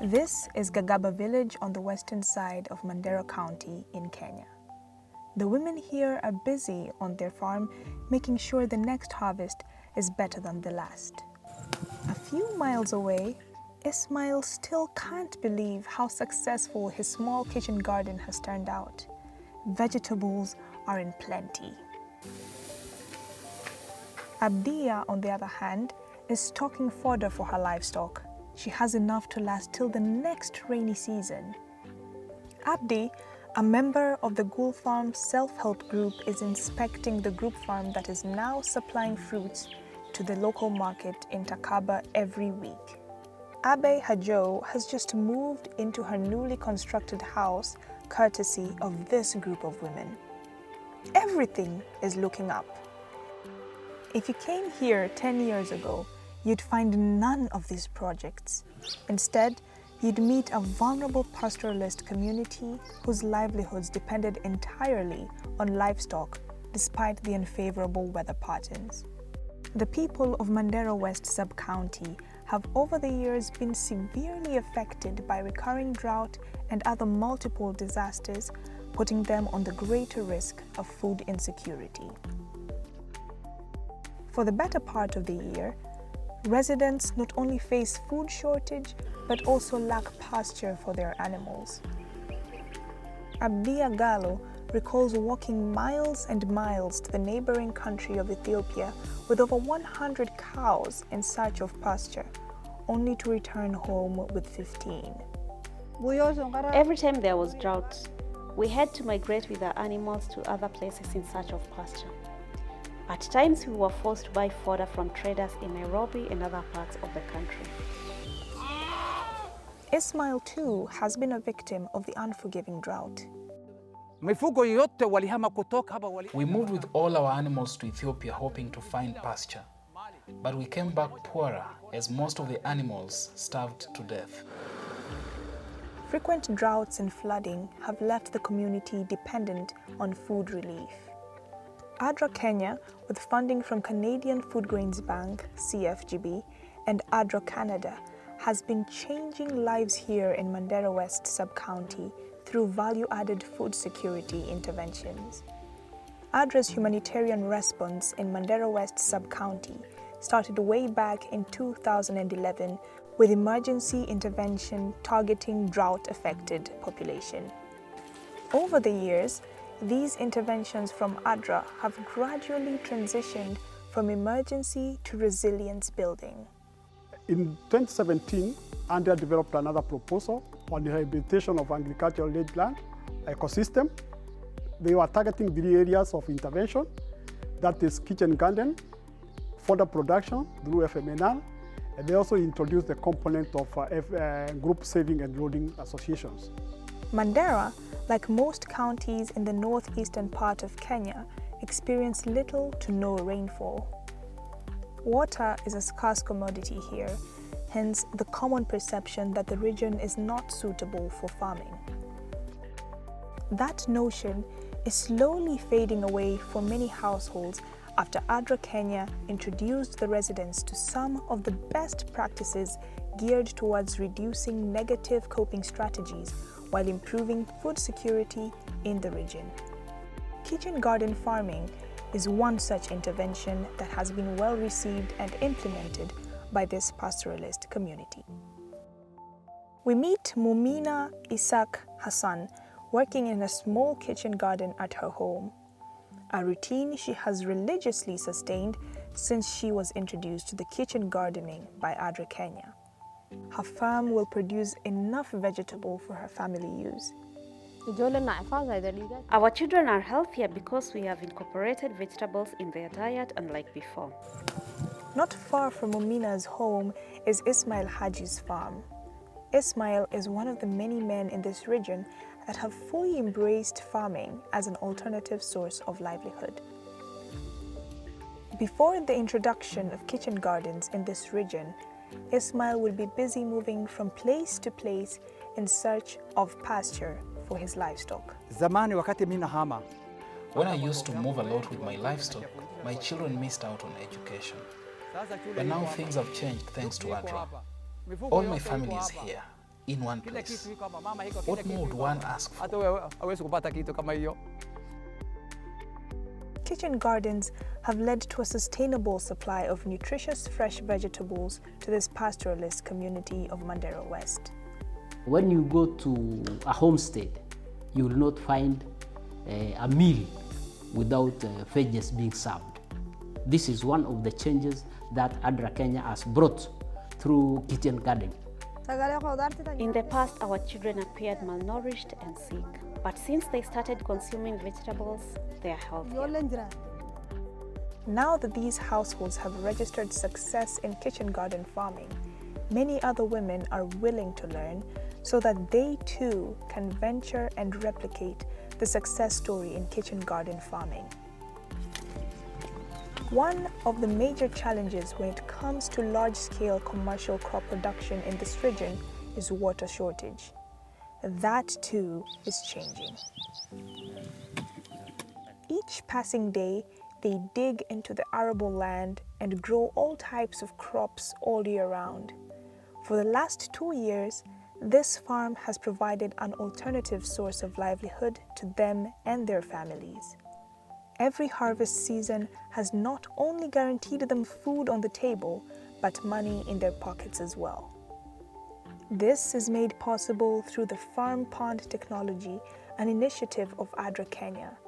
This is Gagaba village on the western side of Mandera County in Kenya. The women here are busy on their farm making sure the next harvest is better than the last. A few miles away, Ismail still can't believe how successful his small kitchen garden has turned out. Vegetables are in plenty. Abdiya, on the other hand, is stocking fodder for her livestock. She has enough to last till the next rainy season. Abdi, a member of the Gul Farm self-help group, is inspecting the group farm that is now supplying fruits to the local market in Takaba every week. Abe Hajo has just moved into her newly constructed house courtesy of this group of women. Everything is looking up. If you came here 10 years ago, you'd find none of these projects. Instead, you'd meet a vulnerable pastoralist community whose livelihoods depended entirely on livestock despite the unfavorable weather patterns. The people of Mandera West Sub-County have over the years been severely affected by recurring drought and other multiple disasters, putting them on the greater risk of food insecurity. For the better part of the year, residents not only face food shortage, but also lack pasture for their animals. Abdiya Gallo recalls walking miles and miles to the neighboring country of Ethiopia with over 100 cows in search of pasture, only to return home with 15. Every time there was drought, we had to migrate with our animals to other places in search of pasture. At times, we were forced to buy fodder from traders in Nairobi and other parts of the country. Ismail too has been a victim of the unforgiving drought. We moved with all our animals to Ethiopia hoping to find pasture, but we came back poorer as most of the animals starved to death. Frequent droughts and flooding have left the community dependent on food relief. ADRA Kenya, with funding from Canadian Food Grains Bank, CFGB, and ADRA Canada, has been changing lives here in Mandera West Sub-County through value-added food security interventions. ADRA's humanitarian response in Mandera West Sub-County started way back in 2011 with emergency intervention targeting drought-affected population. Over the years, these interventions from ADRA have gradually transitioned from emergency to resilience building. In 2017, ADRA developed another proposal on the rehabilitation of agricultural land ecosystem. They were targeting 3 areas of intervention, that is kitchen garden, fodder production through FMNR, and they also introduced the component of group saving and loading associations. Mandera, like most counties in the northeastern part of Kenya, experience little to no rainfall. Water is a scarce commodity here, hence the common perception that the region is not suitable for farming. That notion is slowly fading away for many households after ADRA Kenya introduced the residents to some of the best practices geared towards reducing negative coping strategies while improving food security in the region. Kitchen garden farming is one such intervention that has been well received and implemented by this pastoralist community. We meet Mumina Isaac Hassan working in a small kitchen garden at her home, a routine she has religiously sustained since she was introduced to the kitchen gardening by ADRA Kenya. Her farm will produce enough vegetable for her family use. Our children are healthier because we have incorporated vegetables in their diet unlike before. Not far from Mumina's home is Ismail Haji's farm. Ismail is one of the many men in this region that have fully embraced farming as an alternative source of livelihood. Before the introduction of kitchen gardens in this region, Ismail would be busy moving from place to place in search of pasture for his livestock. When I used to move a lot with my livestock, my children missed out on education. But now things have changed thanks to ADRA. All my family is here. in one place. What more would one ask for? Kitchen gardens have led to a sustainable supply of nutritious fresh vegetables to this pastoralist community of Mandera West. When you go to a homestead, you will not find a meal without veggies being served. This is one of the changes that ADRA Kenya has brought through kitchen gardening. In the past, our children appeared malnourished and sick. But since they started consuming vegetables, they are healthier. Now that these households have registered success in kitchen garden farming, many other women are willing to learn so that they too can venture and replicate the success story in kitchen garden farming. One of the major challenges when it comes to large-scale commercial crop production in this region is water shortage. That too is changing. Each passing day, they dig into the arable land and grow all types of crops all year round. For the last 2 years, this farm has provided an alternative source of livelihood to them and their families. Every harvest season has not only guaranteed them food on the table, but money in their pockets as well. This is made possible through the Farm Pond technology, an initiative of ADRA Kenya.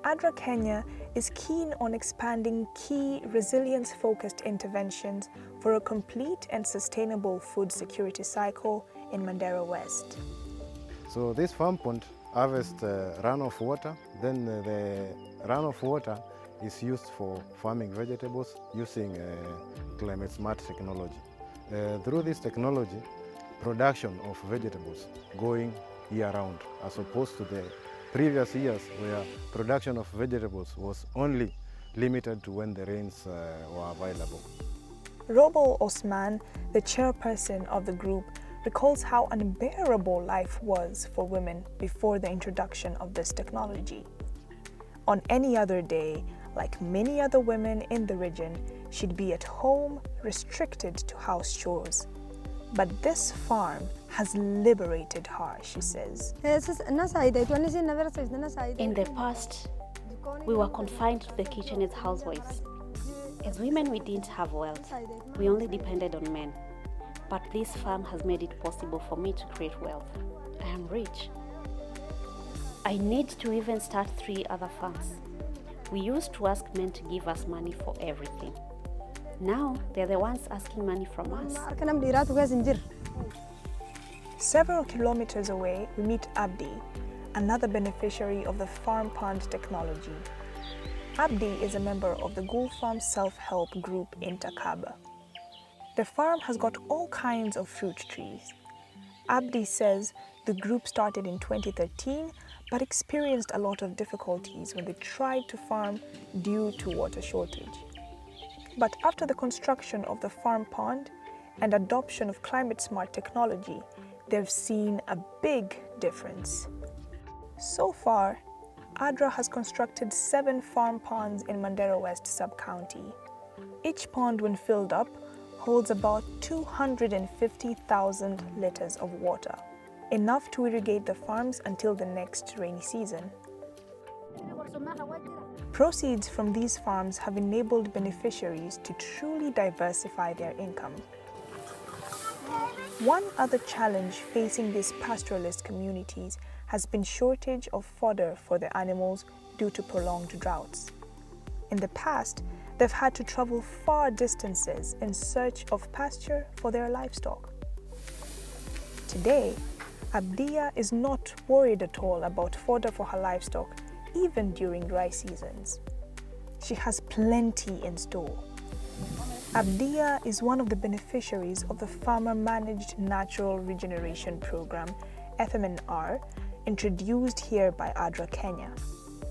ADRA Kenya is keen on expanding key resilience-focused interventions for a complete and sustainable food security cycle in Mandera West. So this farm pond harvests runoff water, then the runoff water is used for farming vegetables using climate smart technology. Through this technology, production of vegetables going year-round, as opposed to the previous years where production of vegetables was only limited to when the rains were available. Robel Osman, the chairperson of the group, recalls how unbearable life was for women before the introduction of this technology. On any other day, like many other women in the region, she'd be at home, restricted to house chores. But this farm has liberated her, she says. In the past, we were confined to the kitchen as housewives. As women, we didn't have wealth. We only depended on men. But this farm has made it possible for me to create wealth. I am rich. I need to even start 3 other farms. We used to ask men to give us money for everything. Now, they're the ones asking money from us. Several kilometers away, we meet Abdi, another beneficiary of the Farm Pond technology. Abdi is a member of the Gul Farm self-help group in Takaba. The farm has got all kinds of fruit trees. Abdi says the group started in 2013 but experienced a lot of difficulties when they tried to farm due to water shortage. But after the construction of the farm pond and adoption of climate-smart technology, they've seen a big difference. So far, ADRA has constructed 7 farm ponds in Mandera West sub-county. Each pond, when filled up, holds about 250,000 liters of water, enough to irrigate the farms until the next rainy season. Proceeds from these farms have enabled beneficiaries to truly diversify their income. One other challenge facing these pastoralist communities has been shortage of fodder for their animals due to prolonged droughts. In the past, they've had to travel far distances in search of pasture for their livestock. Today, Abdiya is not worried at all about fodder for her livestock, even during dry seasons. She has plenty in store. Abdiya is one of the beneficiaries of the Farmer Managed Natural Regeneration Program, FMNR, introduced here by ADRA Kenya.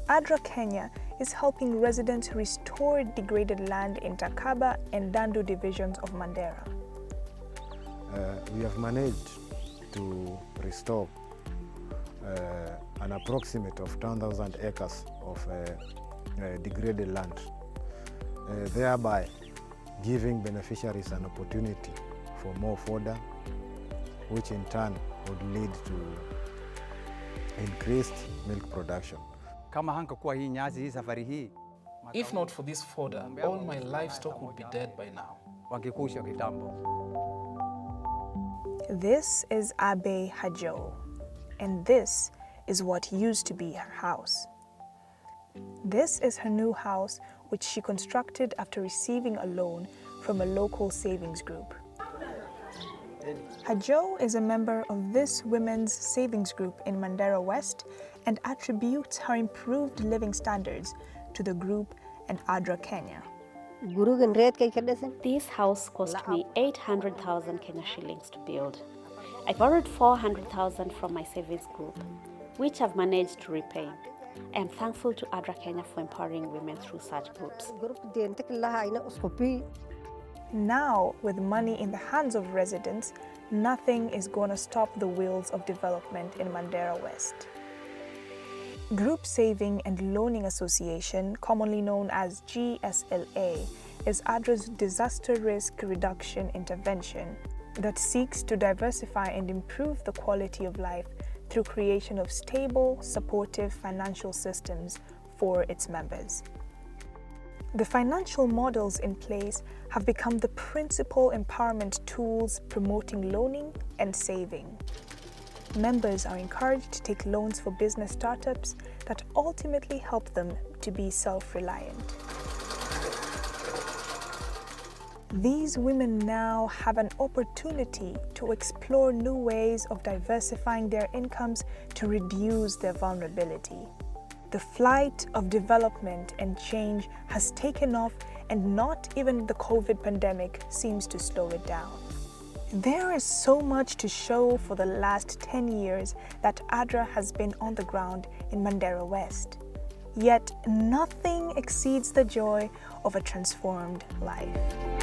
ADRA Kenya is helping residents restore degraded land in Takaba and Dandu divisions of Mandera. We have managed to restore an approximate of 10,000 acres of degraded land, thereby giving beneficiaries an opportunity for more fodder which in turn would lead to increased milk production. Kama hangakuwa hii nyasi hii safari hii, If not for this fodder, all my livestock would be dead by now. wangekusha kitambo. This is Abe Hajo, and this is what used to be her house. This is her new house, which she constructed after receiving a loan from a local savings group. Hajo is a member of this women's savings group in Mandera West and attributes her improved living standards to the group and ADRA Kenya. This house cost me 800,000 Kenya shillings to build. I borrowed 400,000 from my savings group, which I've managed to repay. I am thankful to ADRA Kenya for empowering women through such groups. Now, with money in the hands of residents, nothing is going to stop the wheels of development in Mandera West. Group Saving and Loaning Association, commonly known as GSLA, is ADRA's disaster risk reduction intervention that seeks to diversify and improve the quality of life through creation of stable, supportive financial systems for its members. The financial models in place have become the principal empowerment tools promoting loaning and saving. Members are encouraged to take loans for business startups that ultimately help them to be self-reliant. These women now have an opportunity to explore new ways of diversifying their incomes to reduce their vulnerability. The flight of development and change has taken off, and not even the COVID pandemic seems to slow it down. There is so much to show for the last 10 years that ADRA has been on the ground in Mandera West. Yet nothing exceeds the joy of a transformed life.